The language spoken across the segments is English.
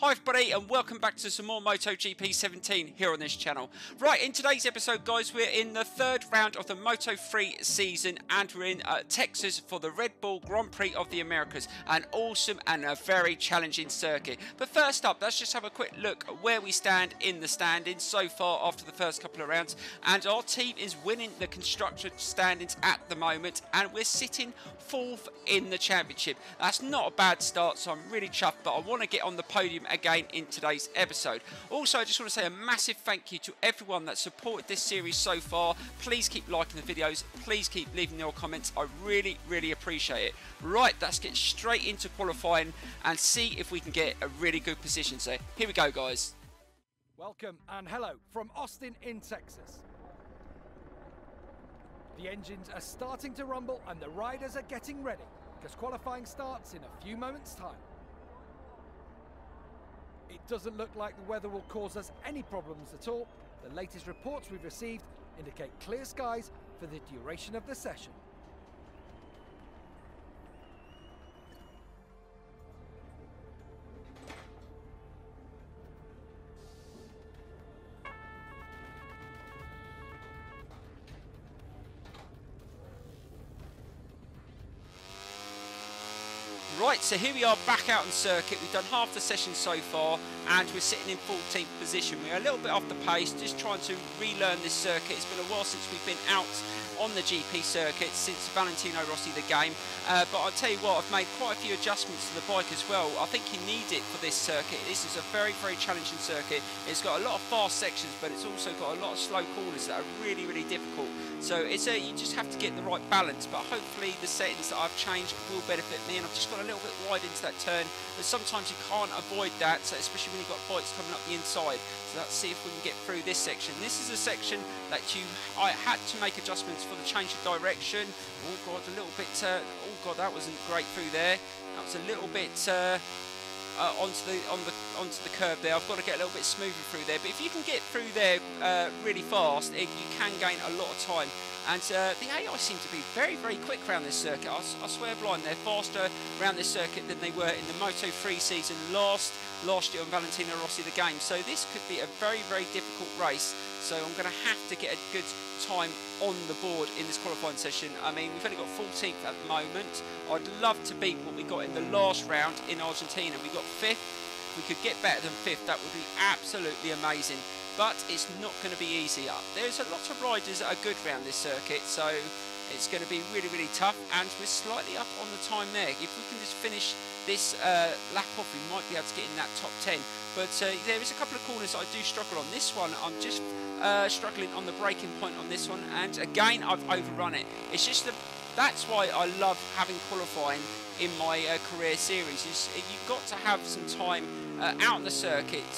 Hi everybody and welcome back to some more MotoGP 17 here on this channel. Right, in today's episode guys, we're in the third round of the Moto3 season and we're in Texas for the Red Bull Grand Prix of the Americas. An awesome and a very challenging circuit. But first up, let's just have a quick look at where we stand in the standings so far after the first couple of rounds. And our team is winning the constructor standings at the moment and we're sitting fourth in the championship. That's not a bad start, so I'm really chuffed, but I want to get on the podium again in today's episode. Also, I just want to say a massive thank you to everyone that supported this series so far. Please keep liking the videos, please keep leaving your comments, I really appreciate it. Right, let's get straight into qualifying and see if we can get a really good position. So here we go guys. Welcome and hello from Austin in Texas. The engines are starting to rumble and the riders are getting ready because qualifying starts in a few moments time. It doesn't look like the weather will cause us any problems at all. The latest reports we've received indicate clear skies for the duration of the session. Right, so here we are back out on circuit. We've done half the session so far and we're sitting in 14th position. We're a little bit off the pace, just trying to relearn this circuit. It's been a while since we've been out on the GP circuit, since Valentino Rossi the game. But I'll tell you what, I've made quite a few adjustments to the bike as well. I think you need it for this circuit. This is a very challenging circuit. It's got a lot of fast sections, but it's also got a lot of slow corners that are really difficult. So you just have to get the right balance, but hopefully the settings that I've changed will benefit me, and I've just got a little bit wide into that turn, but sometimes you can't avoid that, so especially when you've got bikes coming up the inside. So let's see if we can get through this section. This is a section that I had to make adjustments for the change of direction. Oh god, a little bit, oh god, that wasn't great through there. That was a little bit onto the curb there. I've got to get a little bit smoother through there, but if you can get through there really fast, you can gain a lot of time. And the AI seem to be very quick around this circuit. I swear blind, they're faster around this circuit than they were in the Moto3 season last year on Valentino Rossi the game. So this could be a very difficult race. So I'm going to have to get a good time on the board in this qualifying session. I mean, we've only got 14th at the moment. I'd love to beat what we got in the last round in Argentina. We got 5th. If we could get better than 5th, that would be absolutely amazing. But it's not going to be easy. There's a lot of riders that are good around this circuit, so it's going to be really tough, and we're slightly up on the time there. If we can just finish this lap off, we might be able to get in that top 10. But there is a couple of corners I do struggle on. This one, I'm just struggling on the braking point on this one, and again, I've overrun it. It's just that's why I love having qualifying in my career series. You've got to have some time out on the circuit,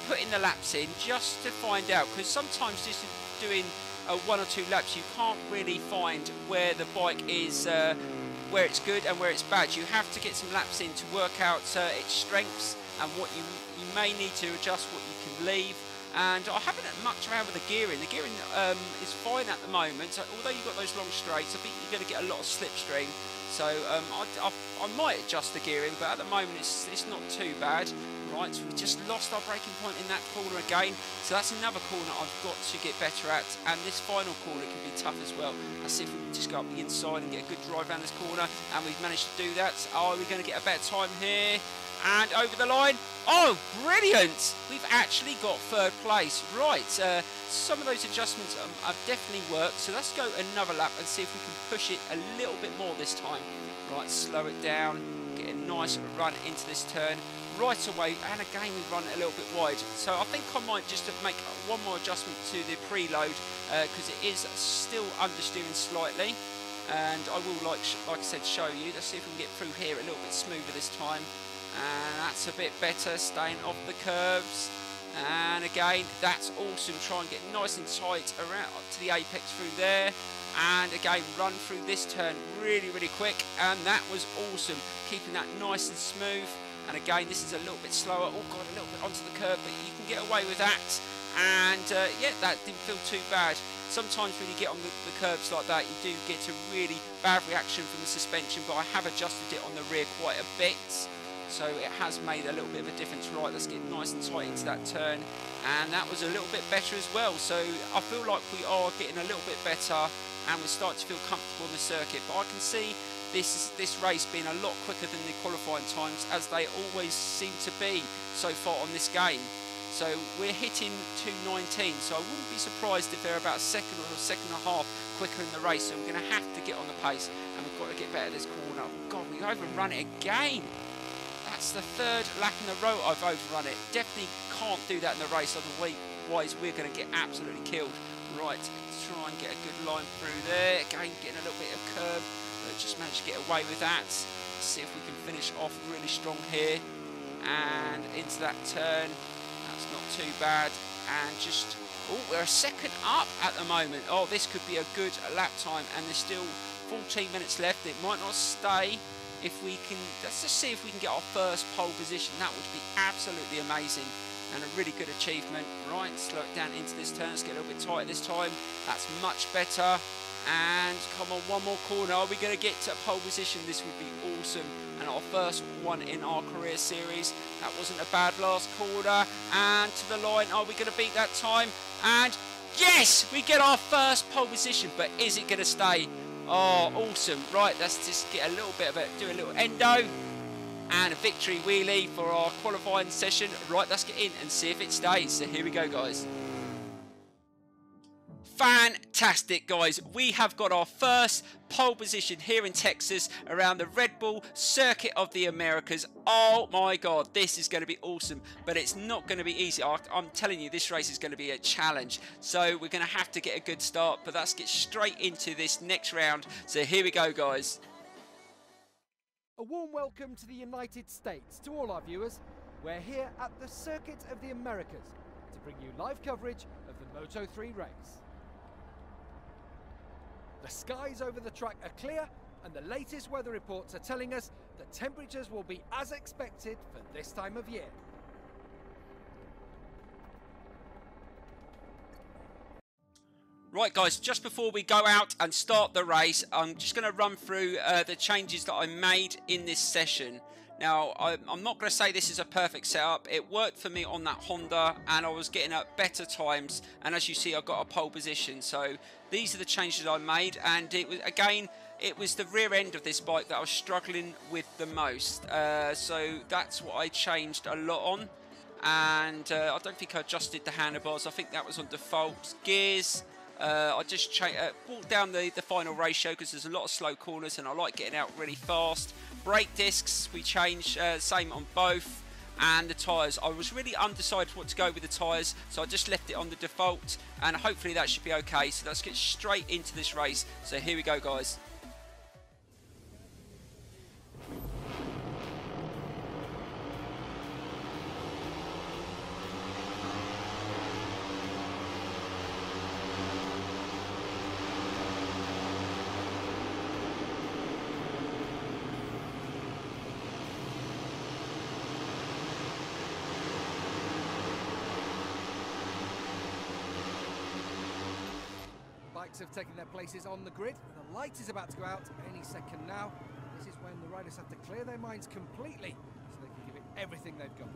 putting the laps in just to find out, because sometimes just doing 1 or 2 laps you can't really find where the bike is, where it's good and where it's bad. You have to get some laps in to work out its strengths and what you may need to adjust, what you can leave. And I haven't had much around with the gearing. The gearing is fine at the moment. So although you've got those long straights, I think you're going to get a lot of slipstream. So I might adjust the gearing, but at the moment it's not too bad. Right, so we just lost our braking point in that corner again. So that's another corner I've got to get better at. And this final corner can be tough as well. Let's see if we can just go up the inside and get a good drive around this corner. And we've managed to do that. Are we going to get a better time here? And over the line. Oh, brilliant! We've actually got 3rd place. Right, some of those adjustments have definitely worked. So let's go another lap and see if we can push it a little bit more this time. Right, slow it down. Get a nice run into this turn right away, and again we run it a little bit wide. So I think I might just make one more adjustment to the preload because it is still understeering slightly, and I will like I said show you. Let's see if we can get through here a little bit smoother this time, and that's a bit better, staying off the curves. And again, that's awesome. Try and get nice and tight around up to the apex through there, and again run through this turn really quick, and that was awesome, keeping that nice and smooth. And again, this is a little bit slower. Oh god, a little bit onto the curb, but you can get away with that. And yeah, that didn't feel too bad. Sometimes when you get on the curbs like that, you do get a really bad reaction from the suspension, but I have adjusted it on the rear quite a bit. so it has made a little bit of a difference. Right, let's get nice and tight into that turn, and that was a little bit better as well. So I feel like we are getting a little bit better, and we're starting to feel comfortable on the circuit. But I can see this race being a lot quicker than the qualifying times, as they always seem to be so far on this game. So we're hitting 2:19, so I wouldn't be surprised if they're about a second or a second and a half quicker in the race. So we're going to have to get on the pace, and we've got to get better at this corner. Oh God, we overrun it again. That's the third lap in a row I've overrun it. Definitely can't do that in the race, otherwise we're going to get absolutely killed. Right, let's try and get a good line through there. Again, getting a little bit of curve, but just managed to get away with that. Let's see if we can finish off really strong here. And into that turn. That's not too bad. And just, oh, we're a second up at the moment. Oh, this could be a good lap time, and there's still 14 minutes left. It might not stay. If we can, let's just see if we can get our first pole position. That would be absolutely amazing and a really good achievement. Right, slow it down into this turn. Let's get a little bit tighter this time. That's much better. And come on, one more corner. Are we going to get to pole position? This would be awesome. And our first one in our career series. That wasn't a bad last corner. And to the line. Are we going to beat that time? And yes, we get our first pole position. But is it going to stay? Oh, awesome. Right, let's just get a little bit of it. Do a little endo. And a victory wheelie for our qualifying session. Right, let's get in and see if it stays. So here we go, guys. Fantastic, guys. We have got our first pole position here in Texas around the Red Bull Circuit of the Americas. Oh my God, this is going to be awesome, but it's not going to be easy. I'm telling you, this race is going to be a challenge. So we're going to have to get a good start, but let's get straight into this next round. So here we go, guys. A warm welcome to the United States to all our viewers. We're here at the Circuit of the Americas to bring you live coverage of the Moto3 race. The skies over the track are clear, and the latest weather reports are telling us that temperatures will be as expected for this time of year. Right, guys, just before we go out and start the race, I'm just going to run through the changes that I made in this session. Now, I'm not going to say this is a perfect setup. It worked for me on that Honda, and I was getting at better times. And as you see, I got a pole position. So these are the changes I made. And it was, again, it was the rear end of this bike that I was struggling with the most. So that's what I changed a lot on. And I don't think I adjusted the handlebars. I think that was on default. Gears. I just brought down the final ratio because there's a lot of slow corners and I like getting out really fast. Brake discs, we changed, same on both. And the tyres, I was really undecided what to go with the tyres, so I just left it on the default, and hopefully that should be okay. So let's get straight into this race. So here we go, guys. Bikes have taken their places on the grid. The light is about to go out any second now. This is when the riders have to clear their minds completely so they can give it everything they've got.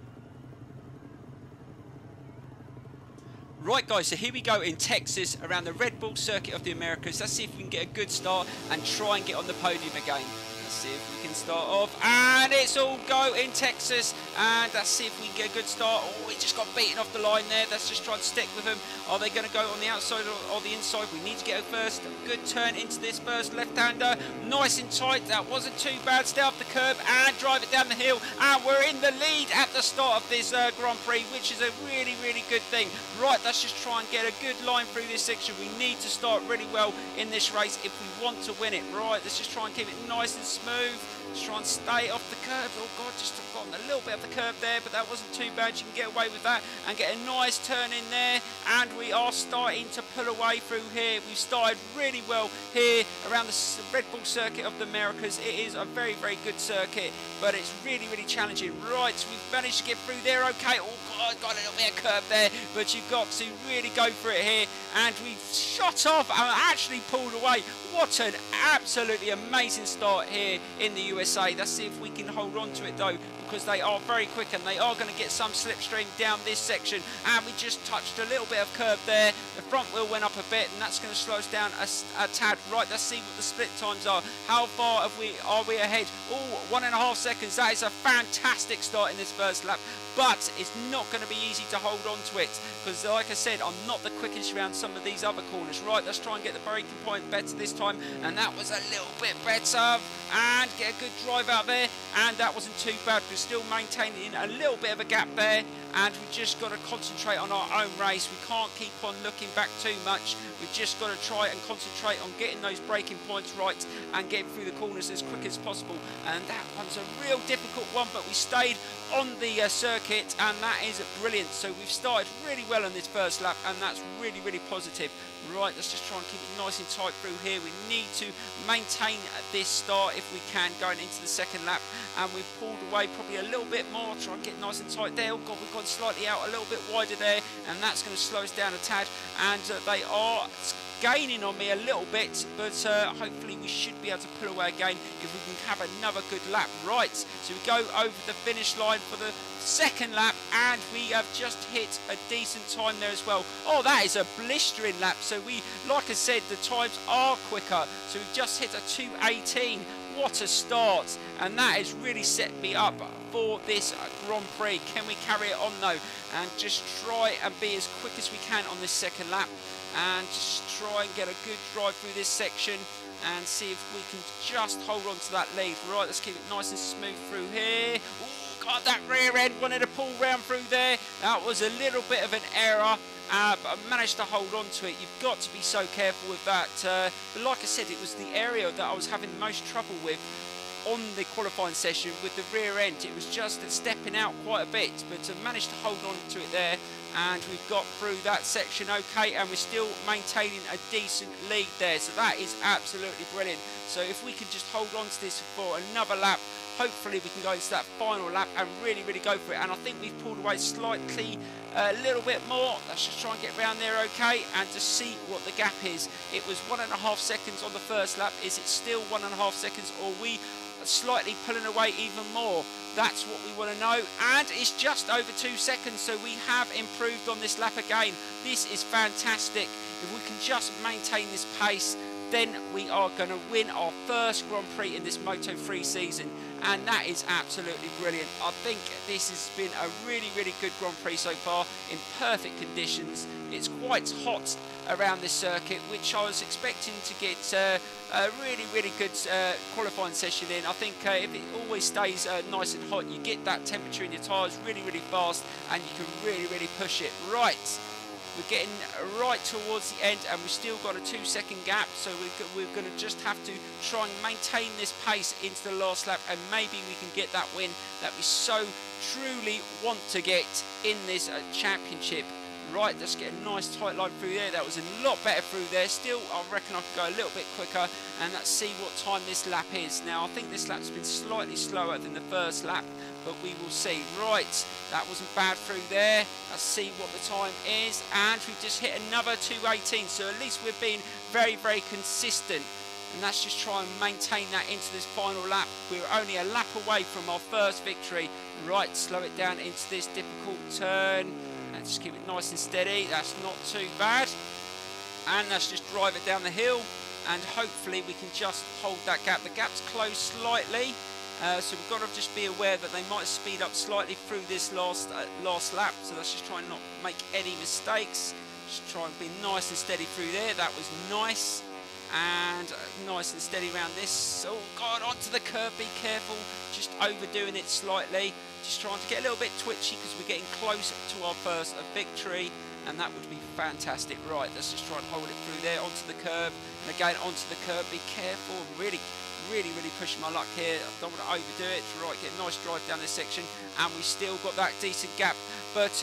Right, guys, so here we go in Texas around the Red Bull Circuit of the Americas. Let's see if we can get a good start and try and get on the podium again. Let's see if we can start off, and it's all go in Texas, and let's see if we can get a good start. Oh, he just got beaten off the line there. Let's just try and stick with him. Are they going to go on the outside or the inside? We need to get a first good turn into this first left-hander. Nice and tight. That wasn't too bad. Stay off the curb and drive it down the hill, and we're in the lead at the start of this Grand Prix, which is a really, really good thing. Right, let's just try and get a good line through this section. We need to start really well in this race if we want to win it. Right, let's just try and keep it nice and smooth. Just try and stay off the curb. Oh God, just have gotten a little bit of the curb there, but that wasn't too bad. You can get away with that and get a nice turn in there. And we are starting to pull away through here. We've started really well here around the Red Bull Circuit of the Americas. It is a very, very good circuit, but it's really, really challenging. Right, so we've managed to get through there. Okay, oh God, got a little bit of curb there, but you've got to really go for it here. And we've shot off and actually pulled away. What an absolutely amazing start here in the USA. Let's see if we can hold on to it though, because they are very quick and they are going to get some slipstream down this section. And we just touched a little bit of curb there. The front wheel went up a bit, and that's going to slow us down a tad. Right, let's see what the split times are. How far are we ahead? Oh, 1.5 seconds. That is a fantastic start in this first lap, but it's not going to be easy to hold on to it because, like I said, I'm not the quickest around some of these other corners. Right, let's try and get the braking point better this time, and that was a little bit better, and get a good drive out there, and that wasn't too bad. We're still maintaining a little bit of a gap there, and we've just got to concentrate on our own race. We can't keep on looking back too much. We've just got to try and concentrate on getting those braking points right and getting through the corners as quick as possible, and that one's a real difficult one, but we stayed on the circuit, and that is brilliant. So we've started really well on this first lap, and that's really, really positive. Right, let's just try and keep it nice and tight through here. We need to maintain this start if we can going into the second lap, and we've pulled away probably a little bit more. Try and get nice and tight there. Oh God, we've gone slightly out a little bit wider there, and that's going to slow us down a tad, and they are gaining on me a little bit, but hopefully we should be able to pull away again if we can have another good lap. Right, so we go over the finish line for the second lap, and we have just hit a decent time there as well. Oh, that is a blistering lap. So we, like I said, the times are quicker, so we've just hit a 2:18. What a start, and that has really set me up for this Grand Prix. Can we carry it on though, and just try and be as quick as we can on this second lap, and just try and get a good drive through this section and see if we can just hold on to that lead. Right, let's keep it nice and smooth through here. Ooh, God, that rear end wanted to pull round through there. That was a little bit of an error, but I managed to hold on to it. You've got to be so careful with that. But like I said, it was the area that I was having the most trouble with on the qualifying session with the rear end. It was just stepping out quite a bit, but I managed to hold on to it there, and we've got through that section okay, and we're still maintaining a decent lead there, so that is absolutely brilliant. So if we can just hold on to this for another lap, hopefully we can go into that final lap and really, really go for it. And I think we've pulled away slightly, a little bit more. Let's just try and get around there okay, and to see what the gap is. It was 1.5 seconds on the first lap. Is it still 1.5 seconds, or are we slightly pulling away even more? That's what we want to know, and it's just over 2 seconds, so we have improved on this lap again. This is fantastic. If we can just maintain this pace, then we are going to win our first Grand Prix in this Moto3 season, and that is absolutely brilliant. I think this has been a really, really good Grand Prix so far in perfect conditions. It's quite hot around this circuit, which I was expecting to get a really, really good qualifying session in. I think if it always stays nice and hot, you get that temperature in your tyres really, really fast, and you can really, really push it. Right. We're getting right towards the end, and we've still got a 2-second gap, so we're going to just have to try and maintain this pace into the last lap, and maybe we can get that win that we so truly want to get in this championship. Right, let's get a nice tight line through there. That was a lot better through there. Still, I reckon I could go a little bit quicker, and let's see what time this lap is. Now, I think this lap's been slightly slower than the first lap, but we will see. Right, that wasn't bad through there. Let's see what the time is, and we've just hit another 2:18, so at least we're being very, very consistent. And let's just try and maintain that into this final lap. We're only a lap away from our first victory. Right, slow it down into this difficult turn. And just keep it nice and steady. That's not too bad. And let's just drive it down the hill, and hopefully we can just hold that gap. The gap's closed slightly, so we've got to just be aware that they might speed up slightly through this last lap. So let's just try and not make any mistakes. Just try and be nice and steady through there. That was nice. And nice and steady around this. Oh God, onto the curb, be careful. Just overdoing it slightly. Just trying to get a little bit twitchy because we're getting close to our first victory, and that would be fantastic. Right, let's just try and hold it through there, onto the curb, and again onto the curb. Be careful. Really pushing my luck here. I don't want to overdo it. Right, get a nice drive down this section, and we still got that decent gap. But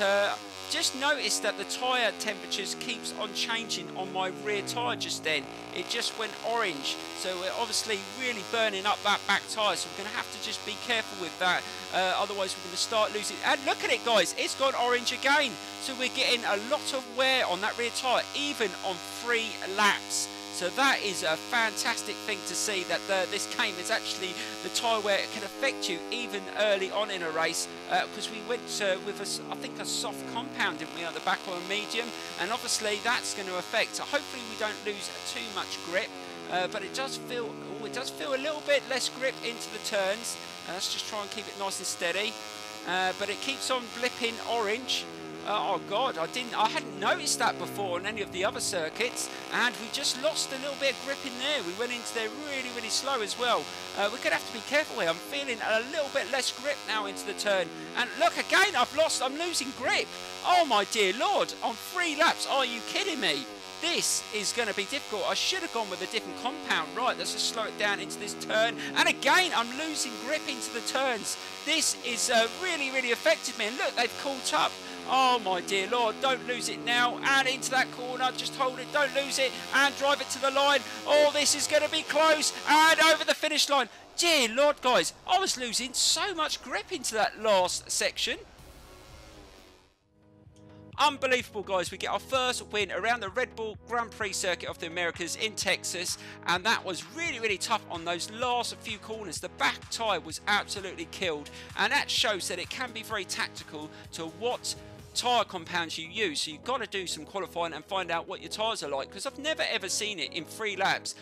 just noticed that the tyre temperatures keeps on changing on my rear tyre just then. It just went orange, so we're obviously really burning up that back tyre, so we're going to have to just be careful with that, otherwise we're going to start losing. And look at it guys, it's gone orange again, so we're getting a lot of wear on that rear tyre even on 3 laps. So that is a fantastic thing to see, that this game is actually the tyre where it can affect you even early on in a race, because we went with I think a soft compound, didn't we, at the back, or a medium, and obviously that's going to affect. So hopefully we don't lose too much grip, but it does feel a little bit less grip into the turns. Let's just try and keep it nice and steady, but it keeps on blipping orange. Oh God, I hadn't noticed that before on any of the other circuits, and we just lost a little bit of grip in there. We went into there really slow as well. We're going to have to be careful here. I'm feeling a little bit less grip now into the turn, and look again, I'm losing grip. Oh my dear Lord, on 3 laps, are you kidding me? This is going to be difficult. I should have gone with a different compound. Right, let's just slow it down into this turn. And again, I'm losing grip into the turns. This is really affected me. And look, they've caught up. Oh my dear Lord, don't lose it now. And into that corner, just hold it, don't lose it. And drive it to the line. Oh, this is going to be close. And over the finish line. Dear Lord, guys, I was losing so much grip into that last section. Unbelievable, guys. We get our first win around the Red Bull Grand Prix circuit of the Americas in Texas, and that was really tough on those last few corners. The back tyre was absolutely killed, and that shows that it can be very tactical to what tyre compounds you use. So you've got to do some qualifying and find out what your tyres are like, because I've never ever seen it in 3 laps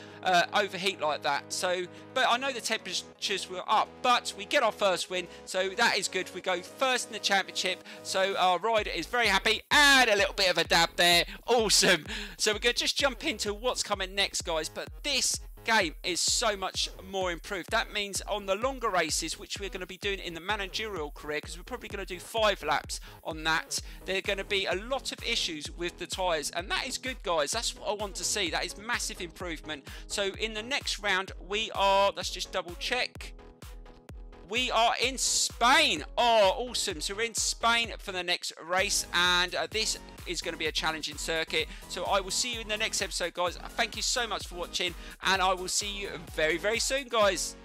overheat like that. So, but I know the temperatures were up, but we get our first win, so that is good. We go first in the championship, so our rider is very happy, and a little bit of a dab there. Awesome. So we're going to just jump into what's coming next, guys, but this game is so much more improved. That means on the longer races, which we're going to be doing in the managerial career, because we're probably going to do 5 laps on that, there are going to be a lot of issues with the tyres, and that is good, guys. That's what I want to see. That is massive improvement. So in the next round, we are, let's just double check, we are in Spain. Oh, awesome. So we're in Spain for the next race, and this is going to be a challenging circuit. So I will see you in the next episode, guys. Thank you so much for watching, and I will see you very soon, guys.